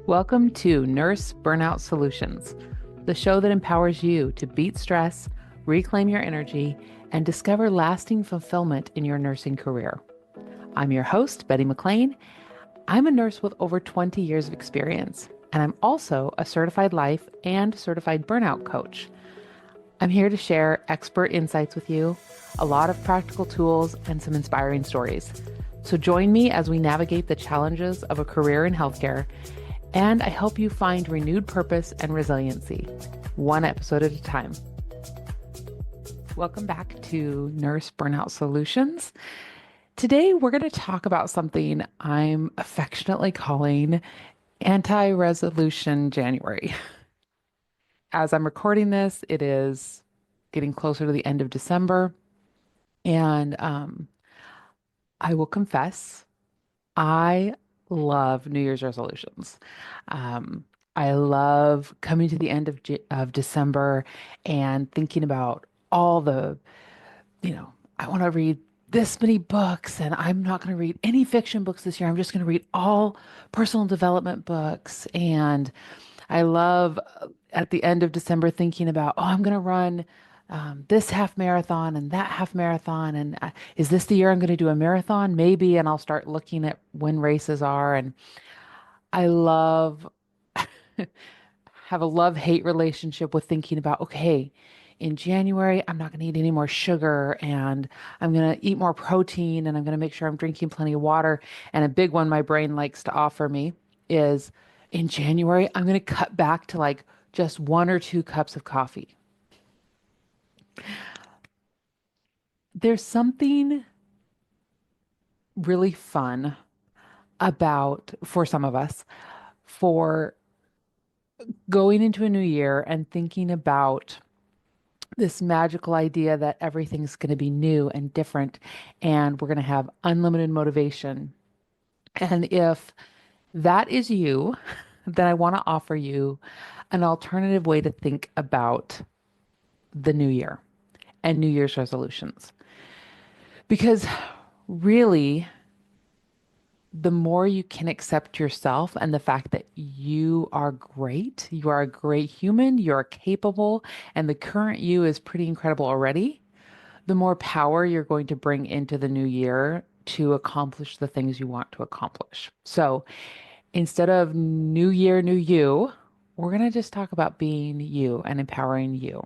Welcome to Nurse Burnout Solutions, the show that empowers you to beat stress, reclaim your energy, and discover lasting fulfillment in your nursing career. I'm your host, Betty McLean. I'm a nurse with over 20 years of experience, and I'm also a certified life and certified burnout coach. I'm here to share expert insights with you, a lot of practical tools, and some inspiring stories. So join me as we navigate the challenges of a career in healthcare, and I help you find renewed purpose and resiliency, one episode at a time. Welcome back to Nurse Burnout Solutions. Today, we're going to talk about something I'm affectionately calling Anti-Resolution January. As I'm recording this, it is getting closer to the end of December, and I will confess, I love New Year's resolutions. Um, I love coming to the end of December and thinking about all I want to read this many books, and I'm not going to read any fiction books this year. I'm just going to read all personal development books. And I love at the end of December thinking about, oh, I'm going to run this half marathon and that half marathon. And is this the year I'm going to do a marathon? Maybe. And I'll start looking at when races are. And I love, have a love-hate relationship with thinking about, okay, in January, I'm not going to eat any more sugar and I'm going to eat more protein and I'm going to make sure I'm drinking plenty of water. And a big one my brain likes to offer me is in January, I'm going to cut back to like just 1 or 2 cups of coffee. There's something really fun about, for some of us, for going into a new year and thinking about this magical idea that everything's going to be new and different and we're going to have unlimited motivation. And if that is you, then I want to offer you an alternative way to think about the new year and New Year's resolutions. Because really, the more you can accept yourself and the fact that you are great, you are a great human, you're capable, and the current you is pretty incredible already, the more power you're going to bring into the new year to accomplish the things you want to accomplish. So instead of new year, new you, we're going to just talk about being you and empowering you.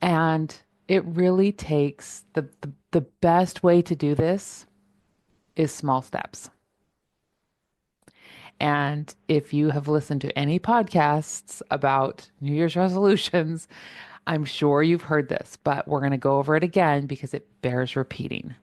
And it really takes the best way to do this is small steps. And if you have listened to any podcasts about New Year's resolutions, I'm sure you've heard this, but we're going to go over it again because it bears repeating.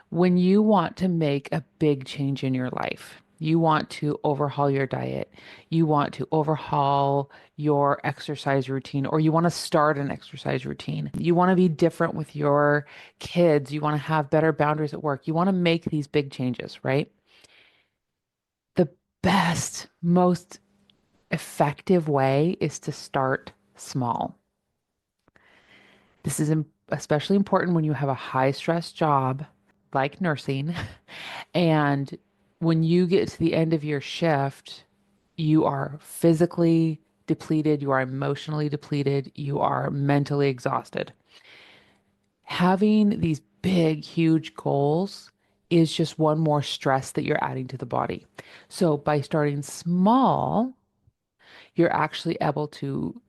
When you want to make a big change in your life, you want to overhaul your diet, you want to overhaul your exercise routine, or you want to start an exercise routine, you want to be different with your kids, you want to have better boundaries at work, you want to make these big changes, right? The best, most effective way is to start small. This is especially important when you have a high stress job like nursing. And when you get to the end of your shift, you are physically depleted, you are emotionally depleted, you are mentally exhausted. Having these big, huge goals is just one more stress that you're adding to the body. So by starting small, you're actually able to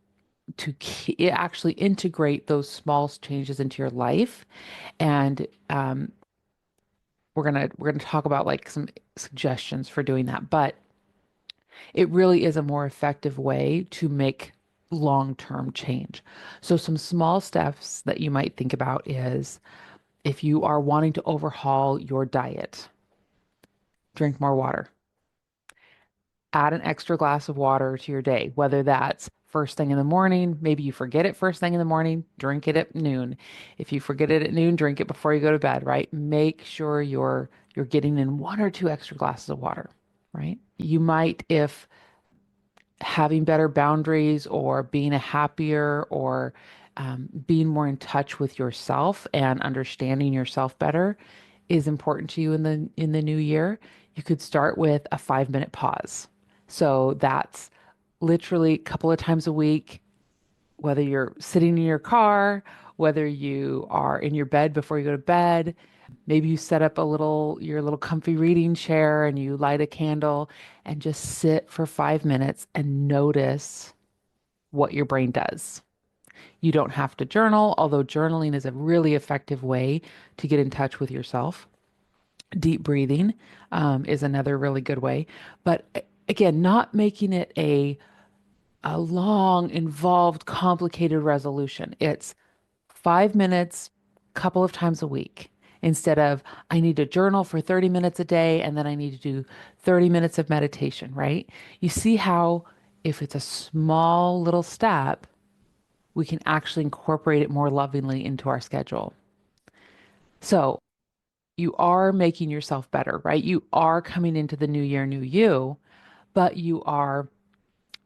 actually integrate those small changes into your life. And we're gonna talk about like some suggestions for doing that. But it really is a more effective way to make long-term change. So some small steps that you might think about is if you are wanting to overhaul your diet, drink more water. Add an extra glass of water to your day, whether that's first thing in the morning, maybe you forget it first thing in the morning, drink it at noon. If you forget it at noon, drink it before you go to bed, right? Make sure you're getting in 1 or 2 extra glasses of water, right? You might, if having better boundaries or being a happier or being more in touch with yourself and understanding yourself better is important to you in the new year, you could start with a 5-minute pause. So that's literally a couple of times a week, whether you're sitting in your car, whether you are in your bed before you go to bed. Maybe you set up your little comfy reading chair and you light a candle and just sit for 5 minutes and notice what your brain does. You don't have to journal, although journaling is a really effective way to get in touch with yourself. Deep breathing is another really good way. But again, not making it a long, involved, complicated resolution. It's 5 minutes, couple of times a week, instead of I need to journal for 30 minutes a day and then I need to do 30 minutes of meditation, right? You see how if it's a small little step, we can actually incorporate it more lovingly into our schedule. So you are making yourself better, right? You are coming into the new year, new you, but you are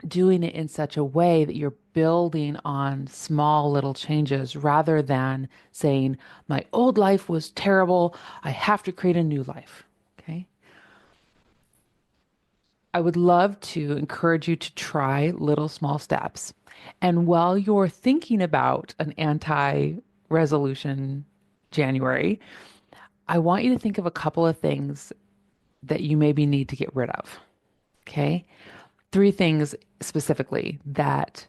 doing it in such a way that you're building on small little changes rather than saying, my old life was terrible. I have to create a new life. Okay. I would love to encourage you to try little small steps. And while you're thinking about an anti resolution January, I want you to think of a couple of things that you maybe need to get rid of. Okay. Three things specifically that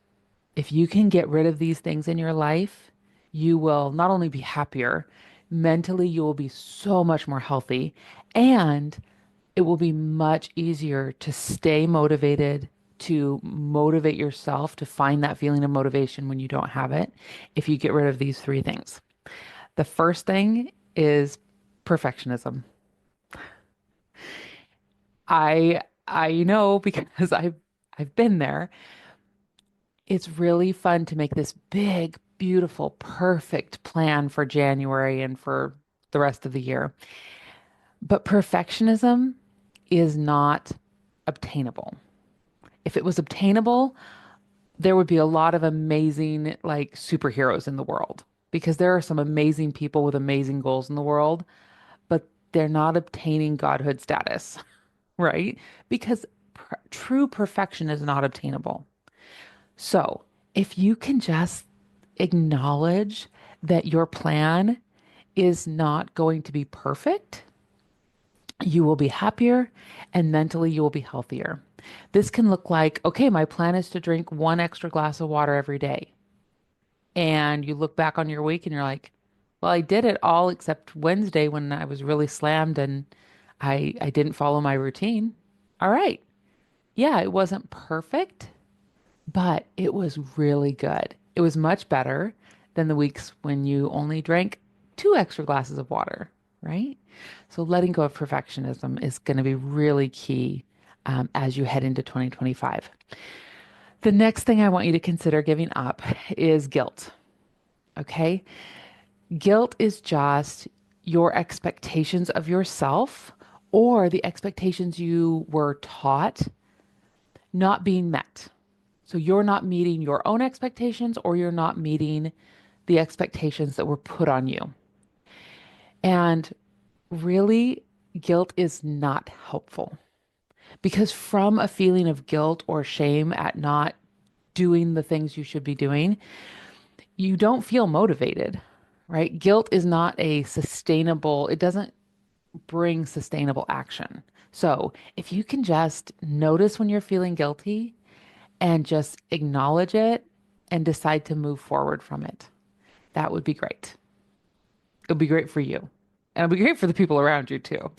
if you can get rid of these things in your life, you will not only be happier, mentally, you will be so much more healthy, and it will be much easier to stay motivated, to motivate yourself, to find that feeling of motivation when you don't have it, if you get rid of these three things. The first thing is perfectionism. I know because I've been there. It's really fun to make this big, beautiful, perfect plan for January and for the rest of the year. But perfectionism is not obtainable. If it was obtainable, there would be a lot of amazing, like superheroes in the world because there are some amazing people with amazing goals in the world, but they're not obtaining godhood status, right? Because true perfection is not obtainable. So, if you can just acknowledge that your plan is not going to be perfect, you will be happier and mentally you will be healthier. This can look like, okay, my plan is to drink one extra glass of water every day. And you look back on your week and you're like, well, I did it all except Wednesday when I was really slammed and I didn't follow my routine. All right. Yeah, it wasn't perfect, but it was really good. It was much better than the weeks when you only drank two extra glasses of water, right? So letting go of perfectionism is going to be really key as you head into 2025. The next thing I want you to consider giving up is guilt. Okay. Guilt is just your expectations of yourself or the expectations you were taught not being met. So you're not meeting your own expectations or you're not meeting the expectations that were put on you. And really, guilt is not helpful because from a feeling of guilt or shame at not doing the things you should be doing, you don't feel motivated, right? Guilt is not a sustainable, it doesn't bring sustainable action. So if you can just notice when you're feeling guilty and just acknowledge it and decide to move forward from it. That would be great. It would be great for you. And it'll be great for the people around you too.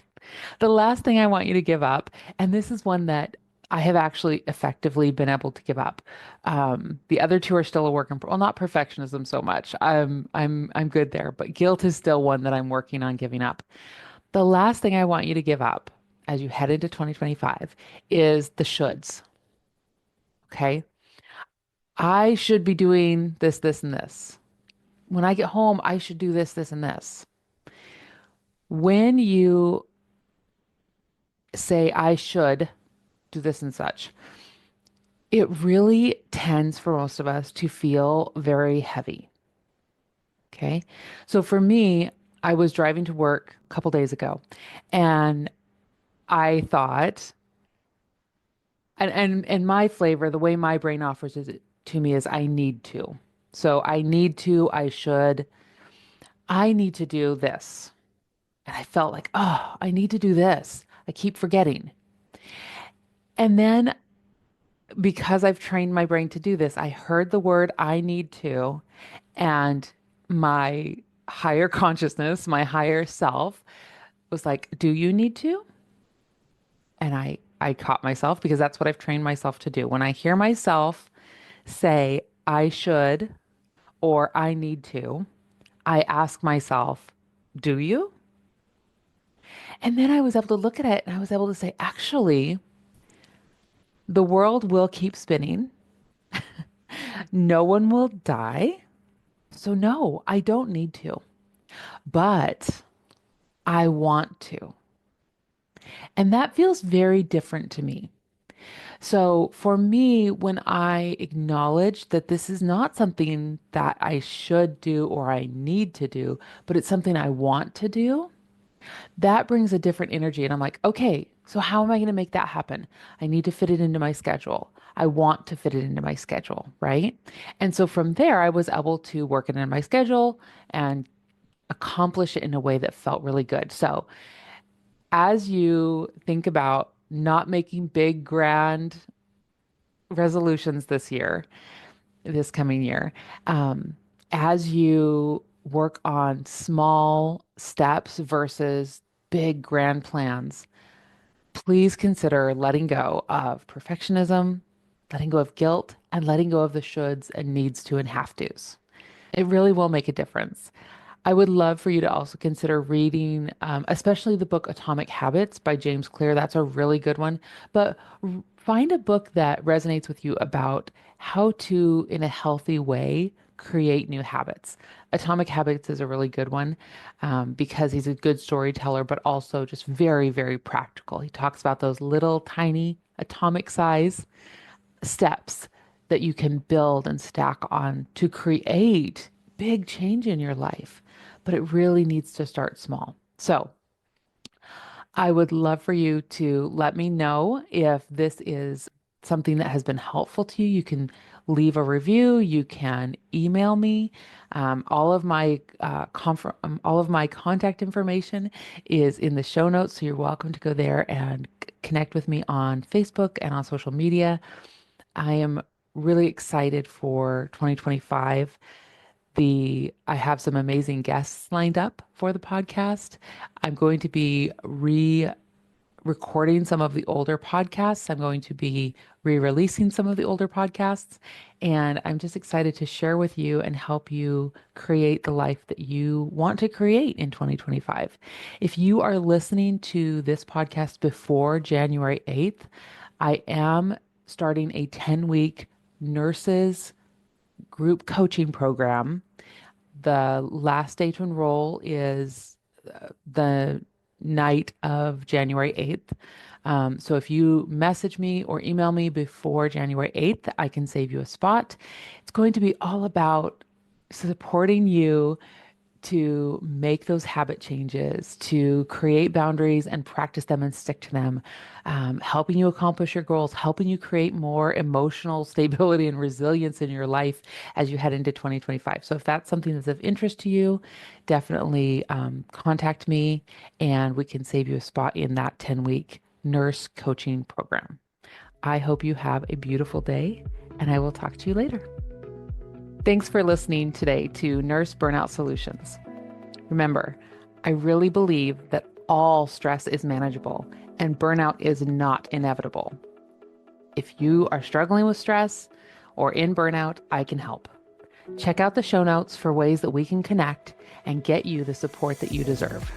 The last thing I want you to give up, and this is one that I have actually effectively been able to give up. The other two are still a work in, well, not perfectionism so much. I'm good there, but guilt is still one that I'm working on giving up. The last thing I want you to give up as you head into 2025 is the shoulds. Okay. I should be doing this, this, and this. When I get home, I should do this, this, and this. When you say, I should do this and such, it really tends for most of us to feel very heavy. Okay. So for me, I was driving to work a couple days ago and I thought, And my flavor, the way my brain offers it to me is I need to. So I need to, I should, I need to do this. And I felt like, oh, I need to do this. I keep forgetting. And then because I've trained my brain to do this, I heard the word I need to, and my higher consciousness, my higher self was like, do you need to? And I caught myself because that's what I've trained myself to do. When I hear myself say I should or I need to, I ask myself, do you? And then I was able to look at it and I was able to say, actually, the world will keep spinning. No one will die. So, no, I don't need to, but I want to. And that feels very different to me. So, for me, when I acknowledge that this is not something that I should do or I need to do, but it's something I want to do, that brings a different energy. And I'm like, okay, so how am I going to make that happen? I need to fit it into my schedule. I want to fit it into my schedule, right? And so from there, I was able to work it into my schedule and accomplish it in a way that felt really good. So as you think about not making big, grand resolutions this year, this coming year, um, as you work on small steps versus big, grand plans, please consider letting go of perfectionism, letting go of guilt, and letting go of the shoulds and needs to and have tos. It really will make a difference. I would love for you to also consider reading, especially the book Atomic Habits by James Clear. That's a really good one. But find a book that resonates with you about how to, in a healthy way, create new habits. Atomic Habits is a really good one because he's a good storyteller, but also just very, very practical. He talks about those little tiny atomic size steps that you can build and stack on to create big change in your life. But it really needs to start small. So I would love for you to let me know if this is something that has been helpful to you. You can leave a review. You can email me. All of my contact information is in the show notes, so you're welcome to go there and connect with me on Facebook and on social media. I am really excited for 2025. I have some amazing guests lined up for the podcast. I'm going to be recording some of the older podcasts. I'm going to be re-releasing some of the older podcasts, and I'm just excited to share with you and help you create the life that you want to create in 2025. If you are listening to this podcast before January 8th, I am starting a 10-week nurses group coaching program. The last day to enroll is the night of January 8th. So if you message me or email me before January 8th, I can save you a spot. It's going to be all about supporting you to make those habit changes, to create boundaries and practice them and stick to them, helping you accomplish your goals, helping you create more emotional stability and resilience in your life as you head into 2025. So if that's something that's of interest to you, definitely contact me and we can save you a spot in that 10-week nurse coaching program. I hope you have a beautiful day and I will talk to you later. Thanks for listening today to Nurse Burnout Solutions. Remember, I really believe that all stress is manageable and burnout is not inevitable. If you are struggling with stress or in burnout, I can help. Check out the show notes for ways that we can connect and get you the support that you deserve.